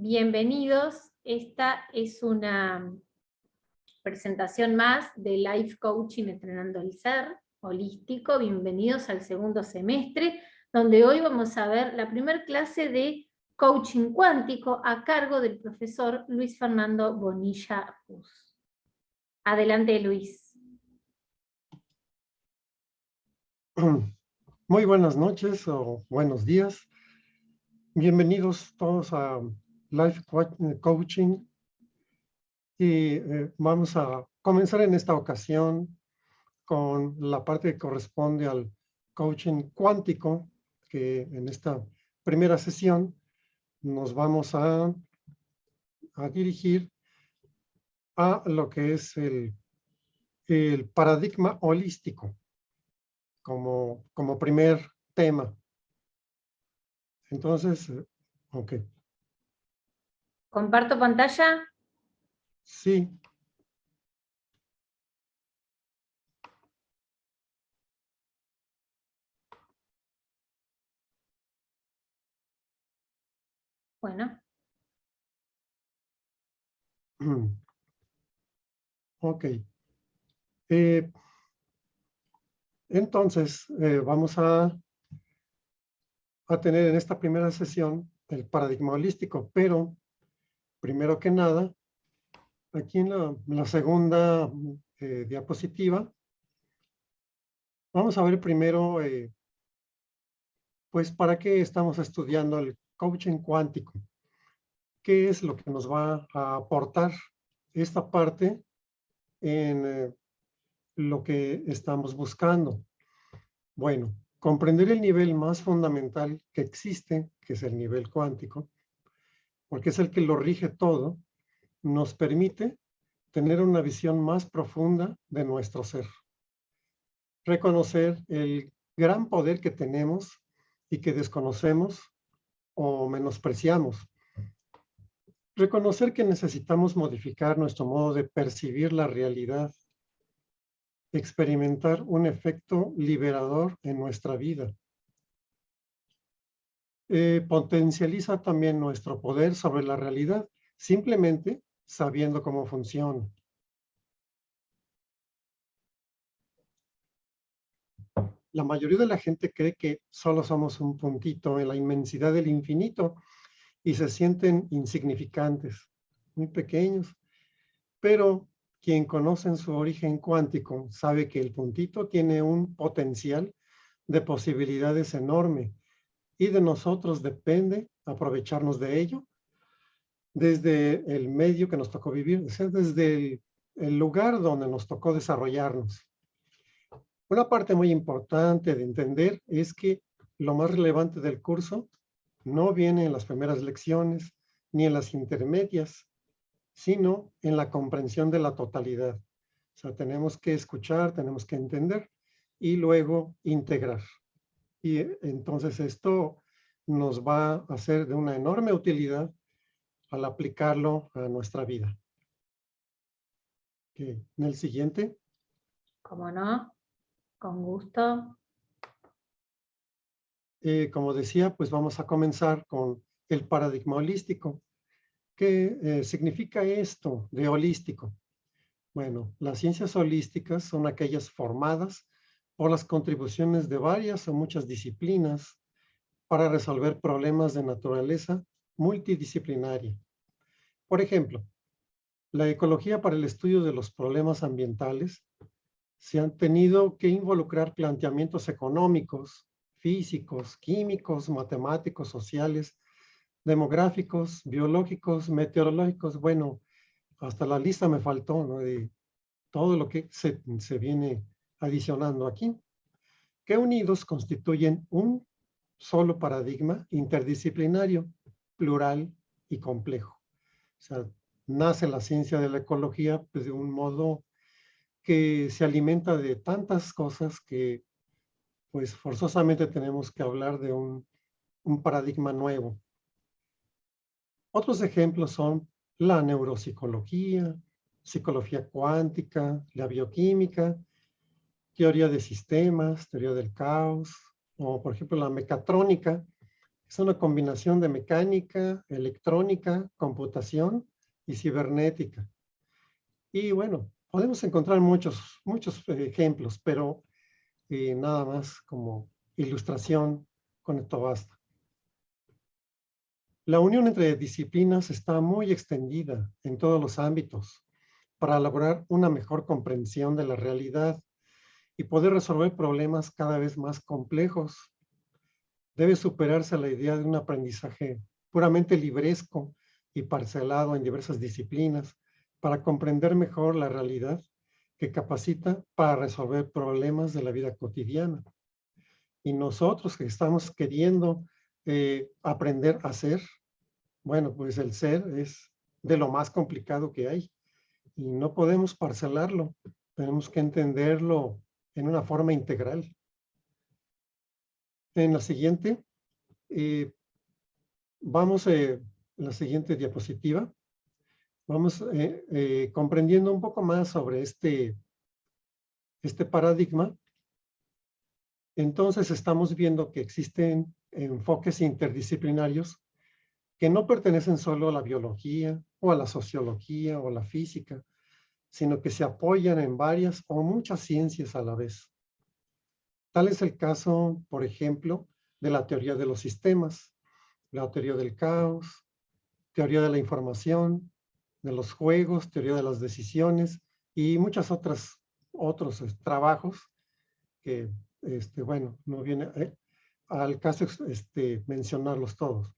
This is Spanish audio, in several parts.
Bienvenidos. Esta es una presentación más de Life Coaching Entrenando el Ser Holístico. Bienvenidos al segundo semestre, donde hoy vamos a ver la primera clase de Coaching Cuántico a cargo del profesor Luis Fernando Bonilla Puz. Adelante, Luis. Muy buenas noches o buenos días. Bienvenidos todos a Life Coaching. Y vamos a comenzar en esta ocasión con la parte que corresponde al coaching cuántico, que en esta primera sesión nos vamos a dirigir a lo que es el paradigma holístico como primer tema. Entonces, ok. ¿Comparto pantalla? Sí. Bueno. Ok. Entonces, vamos a tener en esta primera sesión el paradigma holístico, pero primero que nada, aquí en la segunda diapositiva, vamos a ver primero, pues, ¿para qué estamos estudiando el coaching cuántico? ¿Qué es lo que nos va a aportar esta parte en lo que estamos buscando? Bueno, comprender el nivel más fundamental que existe, que es el nivel cuántico, porque es el que lo rige todo, nos permite tener una visión más profunda de nuestro ser. Reconocer el gran poder que tenemos y que desconocemos o menospreciamos. Reconocer que necesitamos modificar nuestro modo de percibir la realidad, experimentar un efecto liberador en nuestra vida. Potencializa también nuestro poder sobre la realidad, simplemente sabiendo cómo funciona. La mayoría de la gente cree que solo somos un puntito en la inmensidad del infinito y se sienten insignificantes, muy pequeños. Pero quien conoce en su origen cuántico sabe que el puntito tiene un potencial de posibilidades enorme y de nosotros depende aprovecharnos de ello desde el medio que nos tocó vivir, o sea, desde el lugar donde nos tocó desarrollarnos. Una parte muy importante de entender es que lo más relevante del curso no viene en las primeras lecciones ni en las intermedias, sino en la comprensión de la totalidad. O sea, tenemos que escuchar, tenemos que entender y luego integrar. Y entonces esto nos va a ser de una enorme utilidad al aplicarlo a nuestra vida. Okay. En el siguiente. ¿Cómo no? Con gusto. Como decía, pues vamos a comenzar con el paradigma holístico. ¿Qué significa esto de holístico? Bueno, las ciencias holísticas son aquellas formadas por las contribuciones de varias o muchas disciplinas para resolver problemas de naturaleza multidisciplinaria. Por ejemplo, la ecología para el estudio de los problemas ambientales se han tenido que involucrar planteamientos económicos, físicos, químicos, matemáticos, sociales, demográficos, biológicos, meteorológicos. Bueno, hasta la lista me faltó, ¿no? De todo lo que se viene adicionando aquí, que unidos constituyen un solo paradigma interdisciplinario, plural y complejo. O sea, nace la ciencia de la ecología pues, de un modo que se alimenta de tantas cosas que pues forzosamente tenemos que hablar de un paradigma nuevo. Otros ejemplos son la neuropsicología, psicología cuántica, la bioquímica, teoría de sistemas, teoría del caos, o por ejemplo la mecatrónica, Es una combinación de mecánica, electrónica, computación y cibernética. Y bueno, podemos encontrar muchos ejemplos, pero nada más como ilustración, con esto basta. La unión entre disciplinas está muy extendida en todos los ámbitos para lograr una mejor comprensión de la realidad y poder resolver problemas cada vez más complejos. Debe superarse la idea de un aprendizaje puramente libresco y parcelado en diversas disciplinas para comprender mejor la realidad que capacita para resolver problemas de la vida cotidiana. Y nosotros que estamos queriendo aprender a ser, bueno, pues el ser es de lo más complicado que hay y no podemos parcelarlo. Tenemos que entenderlo en una forma integral. En la siguiente, vamos en la siguiente diapositiva. Vamos comprendiendo un poco más sobre este paradigma. Entonces estamos viendo que existen enfoques interdisciplinarios que no pertenecen solo a la biología o a la sociología o a la física, sino que se apoyan en varias o muchas ciencias a la vez. Tal es el caso, por ejemplo, de la teoría de los sistemas, la teoría del caos, teoría de la información, de los juegos, teoría de las decisiones y muchos otros trabajos que, bueno, no viene al caso mencionarlos todos.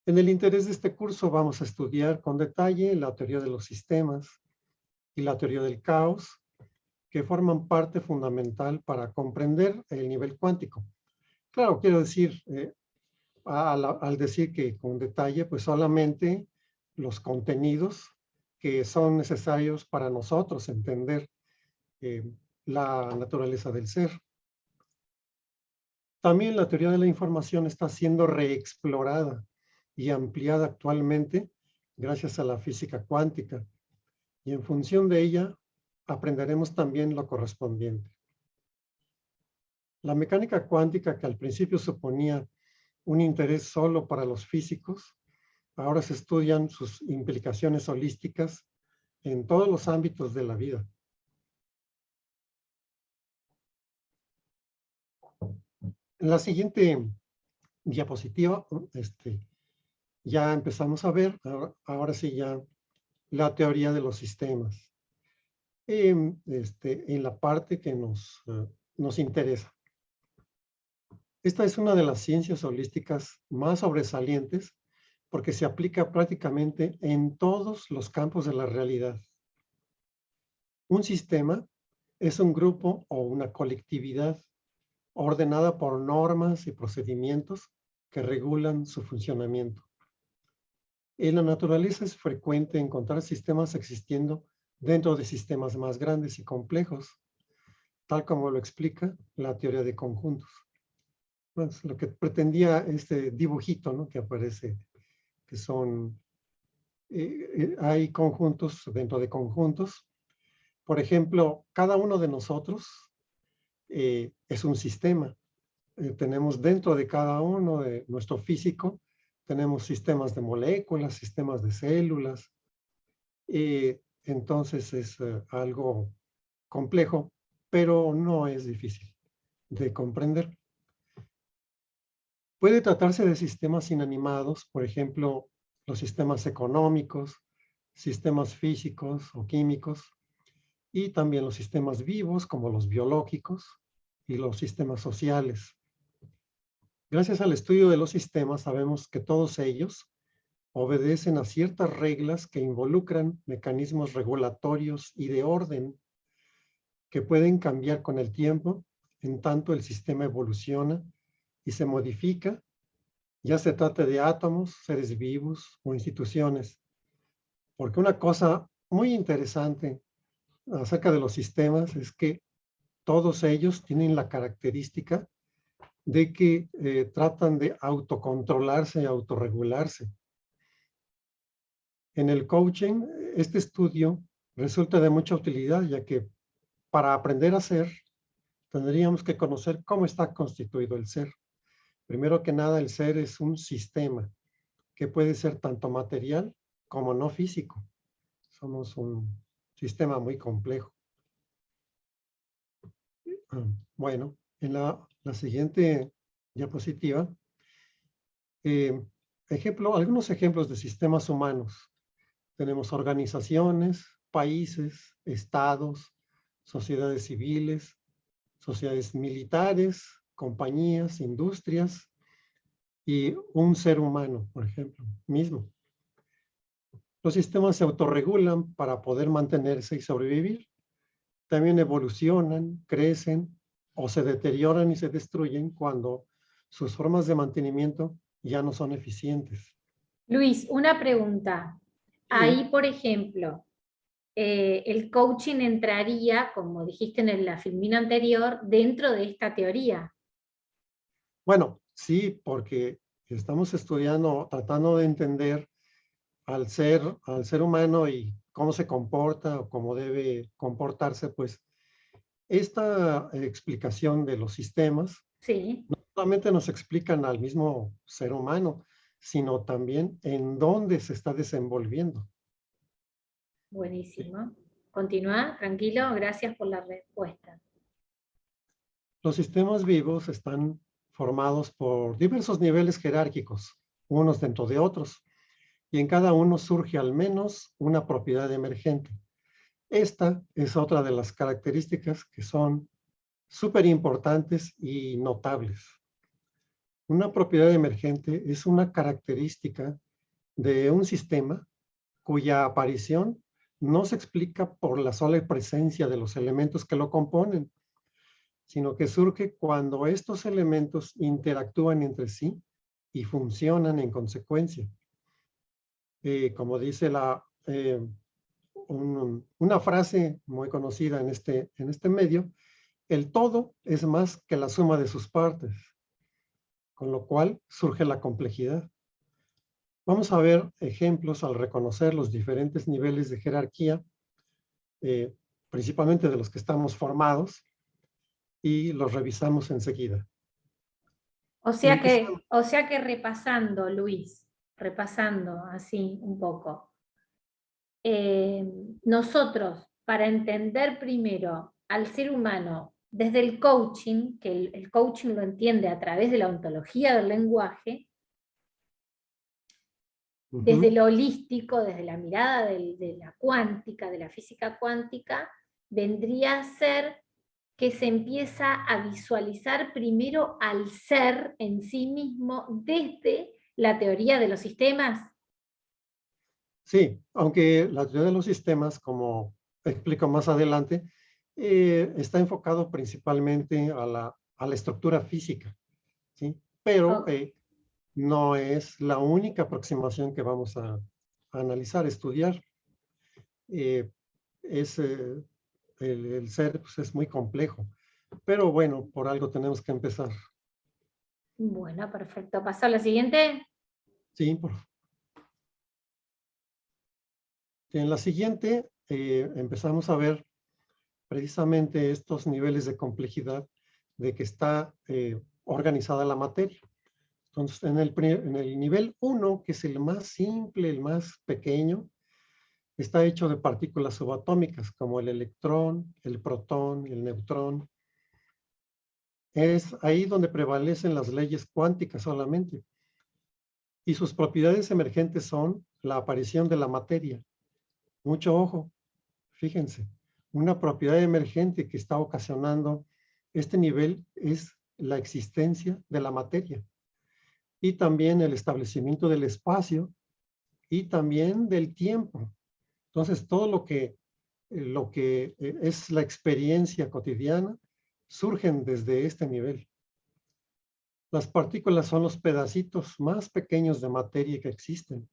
En el interés de este curso vamos a estudiar con detalle la teoría de los sistemas y la teoría del caos, que forman parte fundamental para comprender el nivel cuántico. Claro, quiero decir, al decir que con detalle, pues solamente los contenidos que son necesarios para nosotros entender la naturaleza del ser. También la teoría de la información está siendo reexplorada y ampliada actualmente gracias a la física cuántica. Y en función de ella, aprenderemos también lo correspondiente. La mecánica cuántica, que al principio suponía un interés solo para los físicos, ahora se estudian sus implicaciones holísticas en todos los ámbitos de la vida. En la siguiente diapositiva, ya empezamos a ver, ahora sí ya, la teoría de los sistemas, en la parte que nos interesa. Esta es una de las ciencias holísticas más sobresalientes porque se aplica prácticamente en todos los campos de la realidad. Un sistema es un grupo o una colectividad ordenada por normas y procedimientos que regulan su funcionamiento. En la naturaleza es frecuente encontrar sistemas existiendo dentro de sistemas más grandes y complejos, tal como lo explica la teoría de conjuntos. Pues, lo que pretendía este dibujito, ¿no?, que aparece, que son, hay conjuntos dentro de conjuntos. Por ejemplo, cada uno de nosotros es un sistema. Tenemos dentro de cada uno de nuestro físico, tenemos sistemas de moléculas, sistemas de células. Entonces es algo complejo, pero no es difícil de comprender. Puede tratarse de sistemas inanimados, por ejemplo, los sistemas económicos, sistemas físicos o químicos, y también los sistemas vivos, como los biológicos, y los sistemas sociales. Gracias al estudio de los sistemas, sabemos que todos ellos obedecen a ciertas reglas que involucran mecanismos regulatorios y de orden que pueden cambiar con el tiempo, en tanto el sistema evoluciona y se modifica, ya se trate de átomos, seres vivos o instituciones. Porque una cosa muy interesante acerca de los sistemas es que todos ellos tienen la característica de que tratan de autocontrolarse y autorregularse. En el coaching, este estudio resulta de mucha utilidad, ya que para aprender a ser, tendríamos que conocer cómo está constituido el ser. Primero que nada, el ser es un sistema que puede ser tanto material como no físico. Somos un sistema muy complejo. Bueno, en la siguiente diapositiva, eh, algunos ejemplos de sistemas humanos. Tenemos organizaciones, países, estados, sociedades civiles, sociedades militares, compañías, industrias y un ser humano, por ejemplo, mismo. Los sistemas se autorregulan para poder mantenerse y sobrevivir. También evolucionan, crecen o se deterioran y se destruyen cuando sus formas de mantenimiento ya no son eficientes. Luis, una pregunta. Sí. Ahí, por ejemplo, el coaching entraría, como dijiste en la filmina anterior, dentro de esta teoría. Bueno, sí, porque estamos estudiando, tratando de entender al ser humano y cómo se comporta o cómo debe comportarse, pues esta explicación de los sistemas Sí, no solamente nos explican al mismo ser humano, sino también en dónde se está desenvolviendo. buenísimo. Continúa, tranquilo, gracias por la respuesta. Los sistemas vivos están formados por diversos niveles jerárquicos, unos dentro de otros, y en cada uno surge al menos una propiedad emergente. Esta es otra de las características que son súper importantes y notables. Una propiedad emergente es una característica de un sistema cuya aparición no se explica por la sola presencia de los elementos que lo componen, sino que surge cuando estos elementos interactúan entre sí y funcionan en consecuencia. Como dice una frase muy conocida en este medio, el todo es más que la suma de sus partes, con lo cual surge la complejidad. Vamos a ver ejemplos al reconocer los diferentes niveles de jerarquía, eh, principalmente de los que estamos formados, y los revisamos enseguida. Empezamos. O sea que repasando, Luis, repasando así un poco, nosotros, para entender primero al ser humano desde el coaching, que el coaching lo entiende a través de la ontología del lenguaje, desde lo holístico, desde la mirada de la cuántica, de la física cuántica, vendría a ser que se empieza a visualizar primero al ser en sí mismo desde la teoría de los sistemas. Sí, aunque la teoría de los sistemas, como explico más adelante, está enfocado principalmente a la estructura física, ¿sí? Pero Ok. no es la única aproximación que vamos a analizar, estudiar. Eh, es, el ser pues, es muy complejo, pero bueno, por algo tenemos que empezar. Bueno, perfecto. ¿Paso a la siguiente? Sí, en la siguiente empezamos a ver precisamente estos niveles de complejidad de que está organizada la materia. Entonces, en el nivel 1, que es el más simple, el más pequeño, está hecho de partículas subatómicas, como el electrón, el protón, el neutrón. Es ahí donde prevalecen las leyes cuánticas solamente. Y sus propiedades emergentes son la aparición de la materia. Mucho ojo, fíjense. Una propiedad emergente que está ocasionando este nivel es la existencia de la materia y también el establecimiento del espacio y también del tiempo. Entonces, todo lo que es la experiencia cotidiana surgen desde este nivel. Las partículas son los pedacitos más pequeños de materia que existen.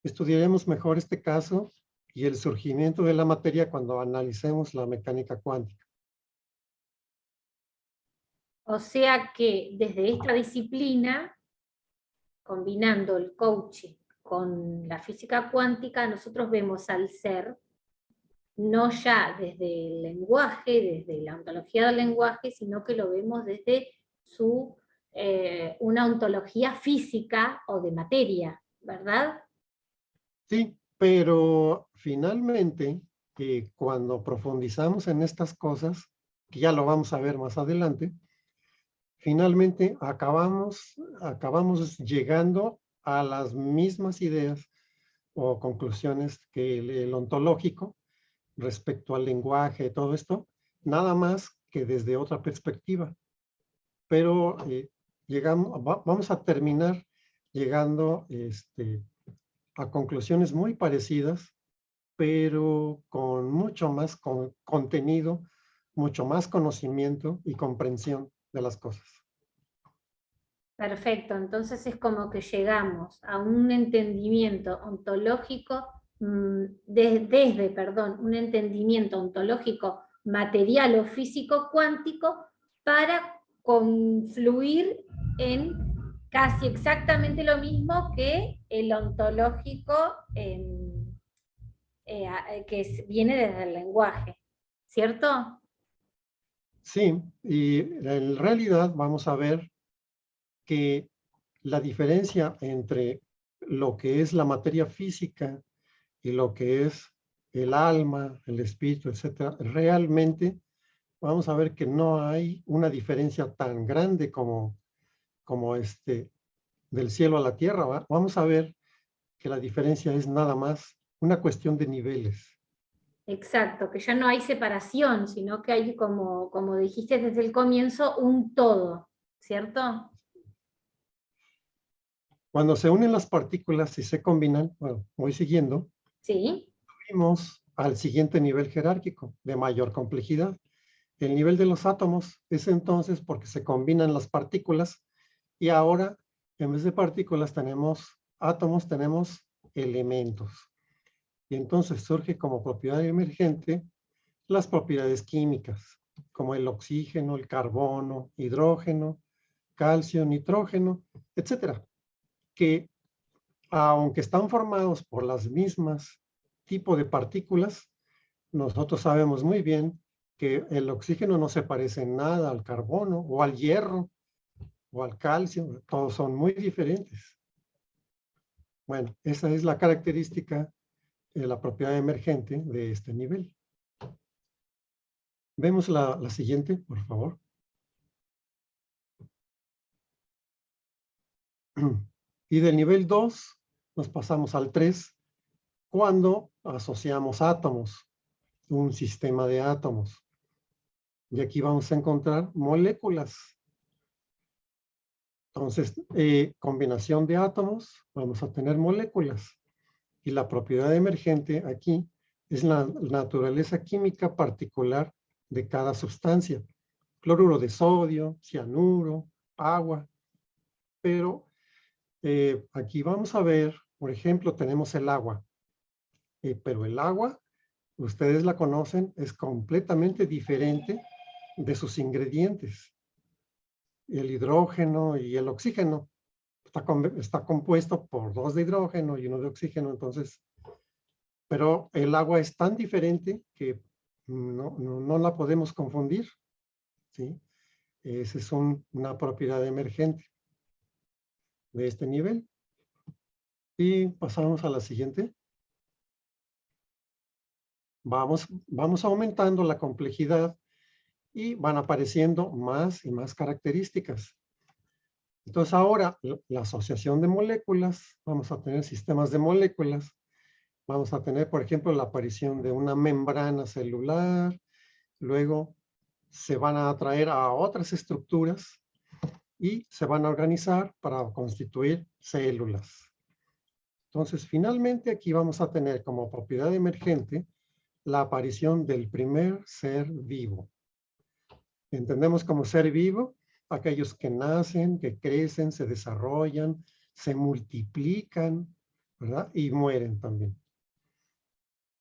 Estudiaremos mejor este caso y el surgimiento de la materia cuando analicemos la mecánica cuántica. O sea que desde esta disciplina, combinando el coaching con la física cuántica, nosotros vemos al ser no ya desde el lenguaje, desde la ontología del lenguaje, sino que lo vemos desde su una ontología física o de materia, ¿verdad? Sí, pero finalmente, cuando profundizamos en estas cosas, que ya lo vamos a ver más adelante, finalmente acabamos llegando a las mismas ideas o conclusiones que el ontológico respecto al lenguaje, todo esto, nada más que desde otra perspectiva. Pero vamos a terminar llegando a conclusiones muy parecidas, pero con mucho más contenido, mucho más conocimiento y comprensión de las cosas. Perfecto, entonces es como que llegamos a un entendimiento ontológico, un entendimiento ontológico material o físico cuántico para confluir en casi exactamente lo mismo que el ontológico viene desde el lenguaje, ¿cierto? Sí, y en realidad vamos a ver que la diferencia entre lo que es la materia física y lo que es el alma, el espíritu, etcétera, realmente vamos a ver que no hay una diferencia tan grande como del cielo a la tierra. Vamos a ver que la diferencia es nada más una cuestión de niveles. Exacto, que ya no hay separación, sino que hay, como dijiste desde el comienzo, un todo, ¿cierto? Cuando se unen las partículas y se combinan, bueno, voy siguiendo, Sí, subimos al siguiente nivel jerárquico de mayor complejidad. El nivel de los átomos es entonces porque se combinan las partículas y ahora en vez de partículas tenemos átomos, tenemos elementos. Y entonces surge como propiedad emergente las propiedades químicas, como el oxígeno, el carbono, hidrógeno, calcio, nitrógeno, etcétera, que aunque están formados por las mismas tipo de partículas, nosotros sabemos muy bien que el oxígeno no se parece en nada al carbono o al hierro o al calcio, todos son muy diferentes. Bueno, esa es la característica de la propiedad emergente de este nivel. Vemos la siguiente, por favor. Y del nivel 2 nos pasamos al 3 cuando asociamos átomos, un sistema de átomos. Y aquí vamos a encontrar moléculas. Entonces, combinación de átomos, vamos a tener moléculas. Y la propiedad emergente aquí es la naturaleza química particular de cada sustancia. Cloruro de sodio, cianuro, agua. Pero aquí vamos a ver, por ejemplo, tenemos el agua. Pero el agua, ustedes la conocen, es completamente diferente de sus ingredientes. El hidrógeno y el oxígeno está compuesto por 2 de hidrógeno y 1 de oxígeno, entonces, pero el agua es tan diferente que no la podemos confundir, ¿sí? Esa es una propiedad emergente de este nivel. Y pasamos a la siguiente. Vamos aumentando la complejidad y van apareciendo más y más características. Entonces ahora la asociación de moléculas, vamos a tener sistemas de moléculas, vamos a tener, por ejemplo, la aparición de una membrana celular, luego se van a atraer a otras estructuras y se van a organizar para constituir células. Entonces, finalmente aquí vamos a tener como propiedad emergente la aparición del primer ser vivo. Entendemos como ser vivo aquellos que nacen, que crecen, se desarrollan, se multiplican, ¿verdad? Y mueren también.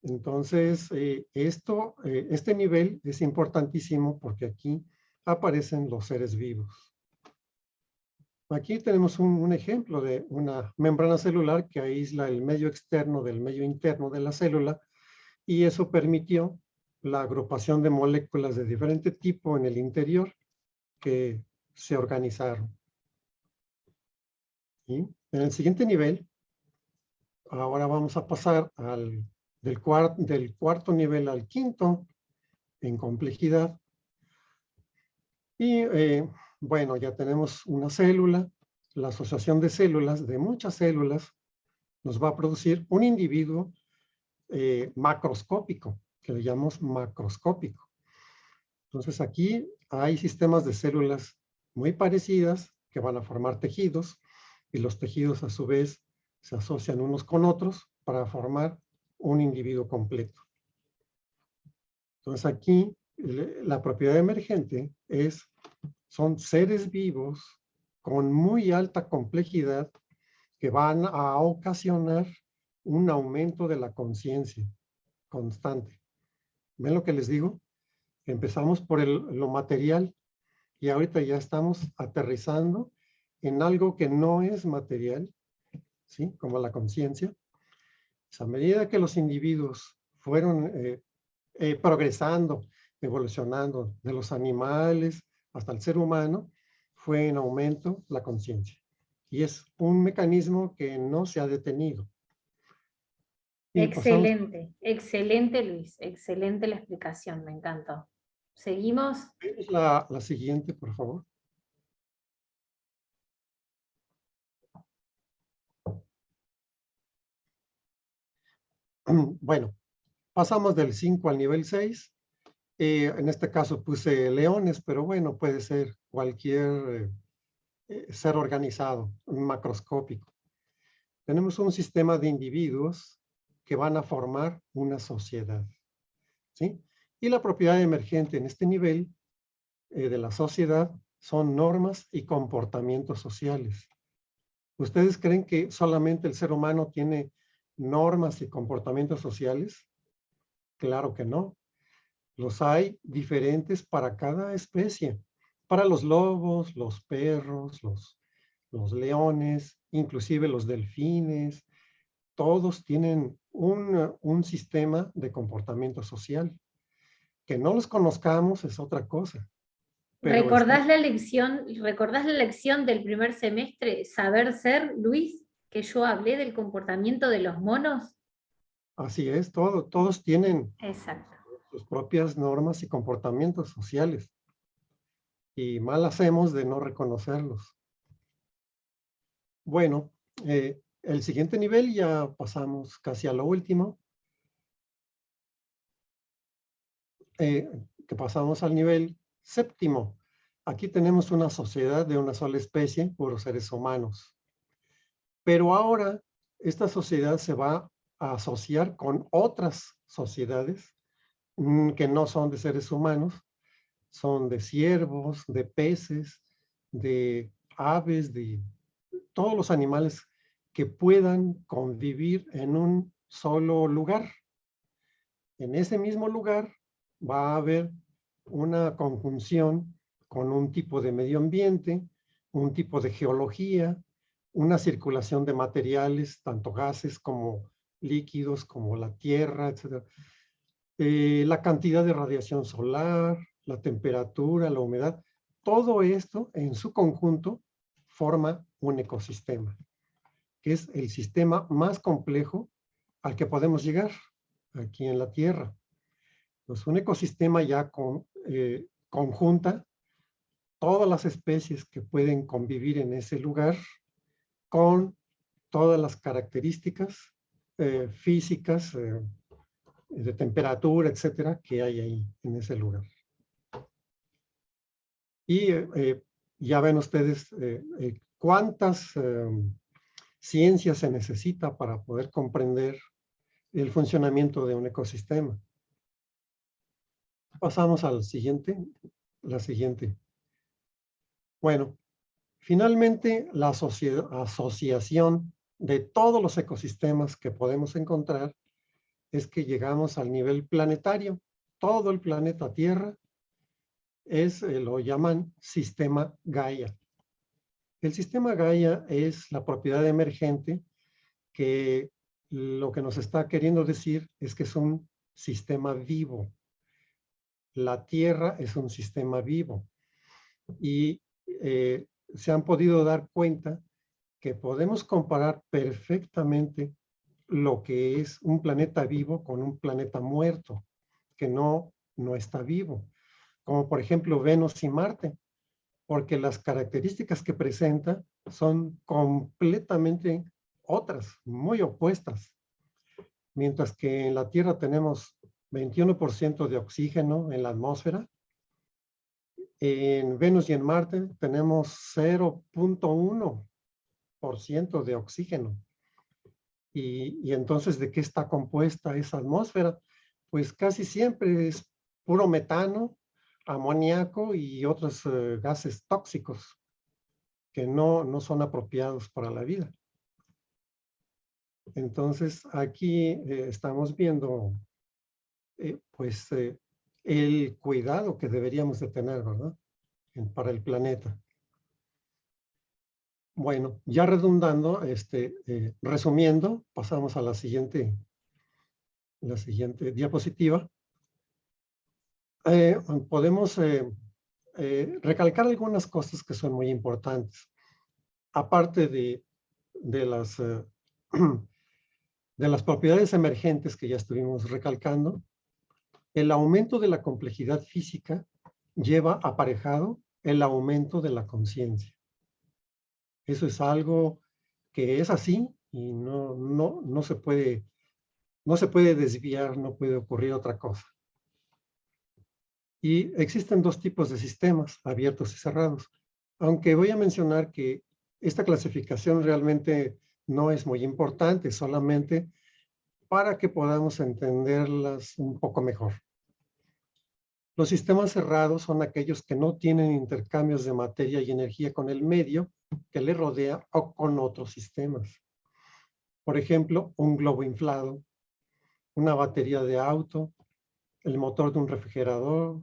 Entonces, este nivel es importantísimo porque aquí aparecen los seres vivos. Aquí tenemos un ejemplo de una membrana celular que aísla el medio externo del medio interno de la célula y eso permitió la agrupación de moléculas de diferente tipo en el interior que se organizaron. ¿sí? En el siguiente nivel, ahora vamos a pasar del cuarto nivel al quinto en complejidad. Y bueno, ya tenemos una célula. La asociación de células, de muchas células, nos va a producir un individuo macroscópico, que le llamamos macroscópico. Entonces aquí hay sistemas de células muy parecidas que van a formar tejidos, y los tejidos a su vez se asocian unos con otros para formar un individuo completo. Entonces aquí la propiedad emergente son seres vivos con muy alta complejidad que van a ocasionar un aumento de la conciencia constante. ¿Ven lo que les digo? Empezamos por lo material y ahorita ya estamos aterrizando en algo que no es material, ¿sí? Como la conciencia. A medida que los individuos fueron progresando, evolucionando de los animales hasta el ser humano, fue en aumento la conciencia. Y es un mecanismo que no se ha detenido. Y pasamos Excelente, excelente Luis, excelente la explicación, me encantó. ¿Seguimos? la siguiente, por favor. Bueno, pasamos del 5 al nivel 6. En este caso puse leones, pero bueno, puede ser cualquier ser organizado, un macroscópico. Tenemos un sistema de individuos que van a formar una sociedad, ¿sí? Y la propiedad emergente en este nivel de la sociedad son normas y comportamientos sociales. ¿Ustedes creen que solamente el ser humano tiene normas y comportamientos sociales? Claro que no. Los hay diferentes para cada especie. Para los lobos, los perros, los leones, inclusive los delfines, todos tienen un sistema de comportamiento social. Que no los conozcamos es otra cosa, pero está, ¿Recordás la lección del primer semestre, Saber Ser, Luis? Que yo hablé del comportamiento de los monos. así es, todos tienen Exacto. sus propias normas y comportamientos sociales, y mal hacemos de no reconocerlos. Bueno, el siguiente nivel ya pasamos casi a lo último, que pasamos al nivel séptimo. Aquí tenemos una sociedad de una sola especie, puros seres humanos. Pero ahora esta sociedad se va a asociar con otras sociedades que no son de seres humanos, son de ciervos, de peces, de aves, de todos los animales que puedan convivir en un solo lugar. En ese mismo lugar va a haber una conjunción con un tipo de medio ambiente, un tipo de geología, una circulación de materiales, tanto gases como líquidos, como la tierra, etc. La cantidad de radiación solar, la temperatura, la humedad, todo esto en su conjunto forma un ecosistema, que es el sistema más complejo al que podemos llegar aquí en la Tierra. Pues un ecosistema ya conjunta todas las especies que pueden convivir en ese lugar con todas las características físicas, de temperatura, etcétera, que hay ahí en ese lugar. Y ya ven ustedes cuántas ciencias se necesita para poder comprender el funcionamiento de un ecosistema. Pasamos al siguiente, la siguiente. Bueno, finalmente la asociación de todos los ecosistemas que podemos encontrar es que llegamos al nivel planetario. Todo el planeta Tierra lo llaman sistema Gaia. El sistema Gaia es la propiedad emergente que lo que nos está queriendo decir es que es un sistema vivo. La Tierra es un sistema vivo y se han podido dar cuenta que podemos comparar perfectamente lo que es un planeta vivo con un planeta muerto, que no está vivo, como por ejemplo Venus y Marte, porque las características que presenta son completamente otras, muy opuestas. Mientras que en la Tierra tenemos 21% de oxígeno en la atmósfera, en Venus y en Marte tenemos 0.1% de oxígeno. Y entonces, ¿de qué está compuesta esa atmósfera? Pues casi siempre es puro metano, amoníaco y otros gases tóxicos que no son apropiados para la vida. Entonces, aquí estamos viendo, pues, el cuidado que deberíamos de tener, ¿verdad? Para el planeta. Bueno, ya redundando, resumiendo, pasamos a la siguiente diapositiva. Podemos recalcar algunas cosas que son muy importantes. Aparte de las, de las propiedades emergentes que ya estuvimos recalcando, el aumento de la complejidad física lleva aparejado el aumento de la conciencia. Eso es algo que es así y no se puede desviar, no puede ocurrir otra cosa. Y existen dos tipos de sistemas, abiertos y cerrados. Aunque voy a mencionar que esta clasificación realmente no es muy importante, solamente para que podamos entenderlas un poco mejor. Los sistemas cerrados son aquellos que no tienen intercambios de materia y energía con el medio que le rodea o con otros sistemas. Por ejemplo, un globo inflado, una batería de auto, el motor de un refrigerador,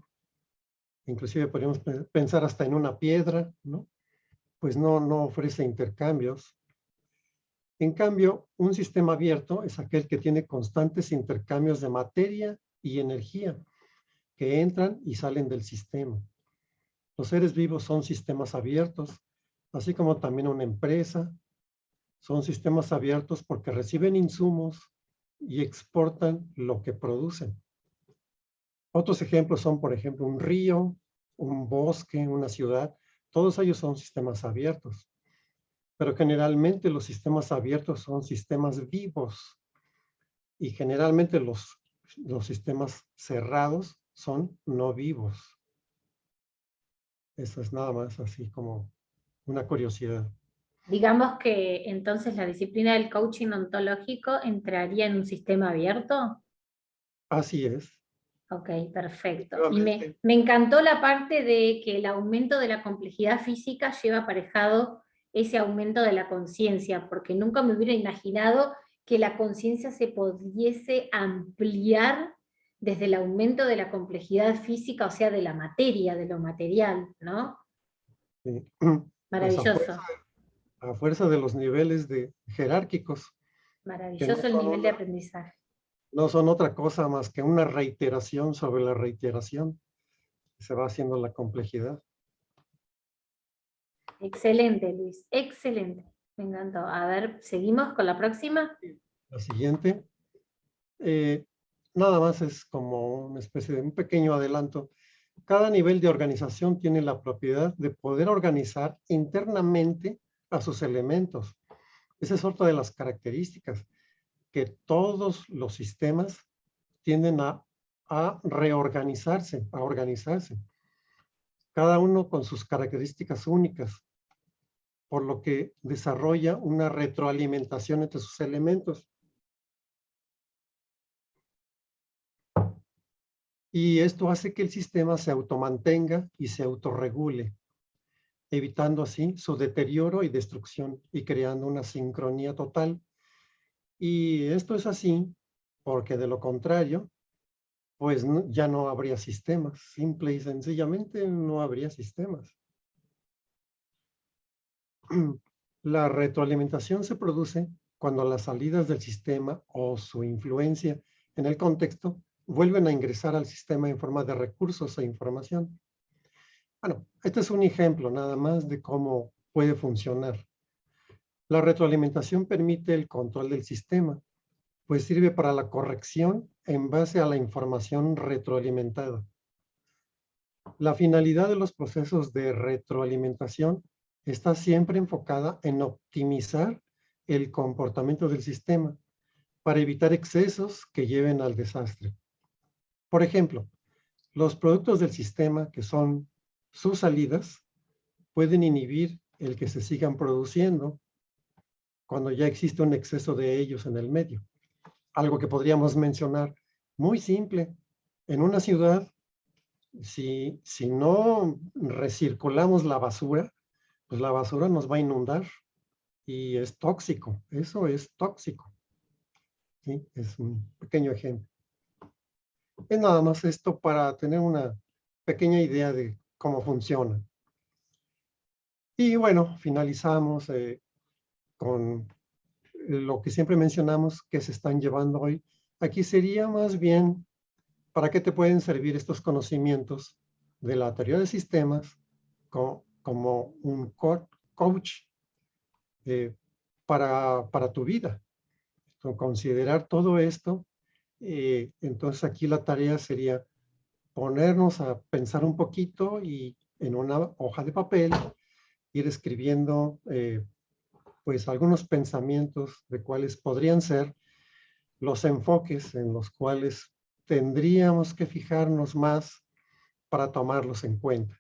inclusive podríamos pensar hasta en una piedra, ¿no? Pues no ofrece intercambios. En cambio, un sistema abierto es aquel que tiene constantes intercambios de materia y energía que entran y salen del sistema. Los seres vivos son sistemas abiertos, así como también una empresa. Son sistemas abiertos porque reciben insumos y exportan lo que producen. Otros ejemplos son, por ejemplo, un río, un bosque, una ciudad. Todos ellos son sistemas abiertos. Pero generalmente los sistemas abiertos son sistemas vivos y generalmente los sistemas cerrados son no vivos. Eso es nada más así como una curiosidad. Digamos que entonces la disciplina del coaching ontológico entraría en un sistema abierto. Así es. Ok, perfecto. Y Efectivamente. me encantó la parte de que el aumento de la complejidad física lleva aparejado ese aumento de la conciencia, porque nunca me hubiera imaginado que la conciencia se pudiese ampliar desde el aumento de la complejidad física, o sea, de la materia, de lo material, ¿no? Sí. Pues Maravilloso, a fuerza de los niveles jerárquicos, que maravilloso el nivel de aprendizaje. no son otra cosa más que una reiteración sobre la reiteración. Se va haciendo la complejidad. Excelente, Luis, excelente. Me encantó. A ver, ¿seguimos con la próxima? La siguiente, nada más es como una especie de un pequeño adelanto. Cada nivel de organización tiene la propiedad de poder organizar internamente a sus elementos. Esa es otra de las características, que todos los sistemas tienden a reorganizarse, a organizarse, cada uno con sus características únicas, por lo que desarrolla una retroalimentación entre sus elementos. Y esto hace que el sistema se automantenga y se autorregule, evitando así su deterioro y destrucción y creando una sincronía total. Y esto es así porque de lo contrario, pues ya no habría sistemas. Simple y sencillamente no habría sistemas. La retroalimentación se produce cuando las salidas del sistema o su influencia en el contexto vuelven a ingresar al sistema en forma de recursos e información. Bueno, este es un ejemplo nada más de cómo puede funcionar. La retroalimentación permite el control del sistema, pues sirve para la corrección en base a la información retroalimentada. La finalidad de los procesos de retroalimentación está siempre enfocada en optimizar el comportamiento del sistema para evitar excesos que lleven al desastre. Por ejemplo, los productos del sistema, que son sus salidas, pueden inhibir el que se sigan produciendo cuando ya existe un exceso de ellos en el medio. Algo que podríamos mencionar muy simple. En una ciudad, si no recirculamos la basura, pues la basura nos va a inundar y es tóxico. Eso es tóxico. ¿Sí? Es un pequeño ejemplo. Es nada más esto para tener una pequeña idea de cómo funciona. Y bueno, finalizamos con lo que siempre mencionamos que se están llevando hoy. Aquí sería más bien para qué te pueden servir estos conocimientos de la teoría de sistemas como un coach para tu vida. Considerar todo esto, entonces aquí la tarea sería ponernos a pensar un poquito y en una hoja de papel ir escribiendo pues algunos pensamientos de cuáles podrían ser los enfoques en los cuales tendríamos que fijarnos más para tomarlos en cuenta.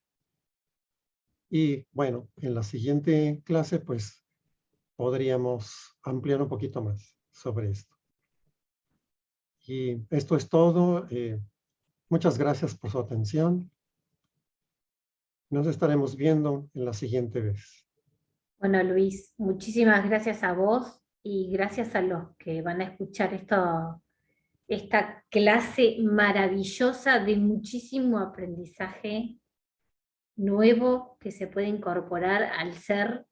Y bueno, en la siguiente clase pues podríamos ampliar un poquito más sobre esto. Y esto es todo. Muchas gracias por su atención. Nos estaremos viendo en la siguiente vez. Bueno, Luis, muchísimas gracias a vos y gracias a los que van a escuchar esta clase maravillosa de muchísimo aprendizaje nuevo que se puede incorporar al ser.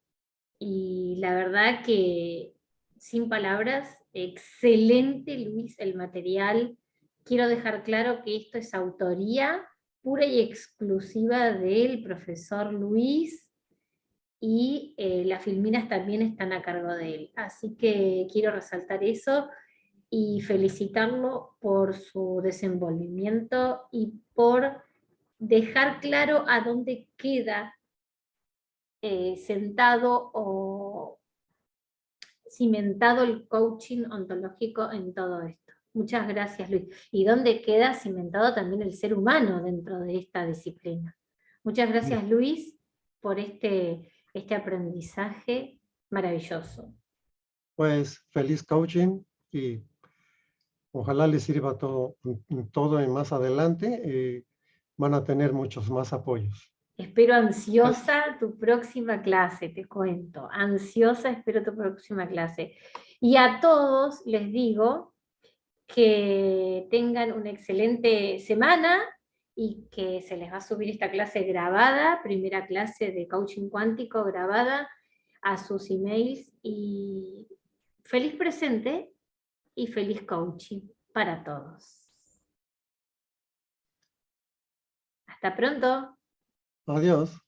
Y la verdad que, sin palabras, excelente, Luis, el material. Quiero dejar claro que esto es autoría pura y exclusiva del profesor Luis, y las filminas también están a cargo de él. Así que quiero resaltar eso y felicitarlo por su desenvolvimiento y por dejar claro a dónde queda sentado o cimentado el coaching ontológico en todo esto. Muchas gracias, Luis. ¿Y dónde queda cimentado también el ser humano dentro de esta disciplina? Muchas gracias, Luis, por este aprendizaje maravilloso. Pues feliz coaching y ojalá les sirva todo en más adelante. Van a tener muchos más apoyos. Espero ansiosa tu próxima clase, te cuento. Ansiosa espero tu próxima clase. Y a todos les digo que tengan una excelente semana y que se les va a subir esta clase grabada, primera clase de coaching cuántico grabada a sus emails. Y feliz presente y feliz coaching para todos. Hasta pronto. Adiós.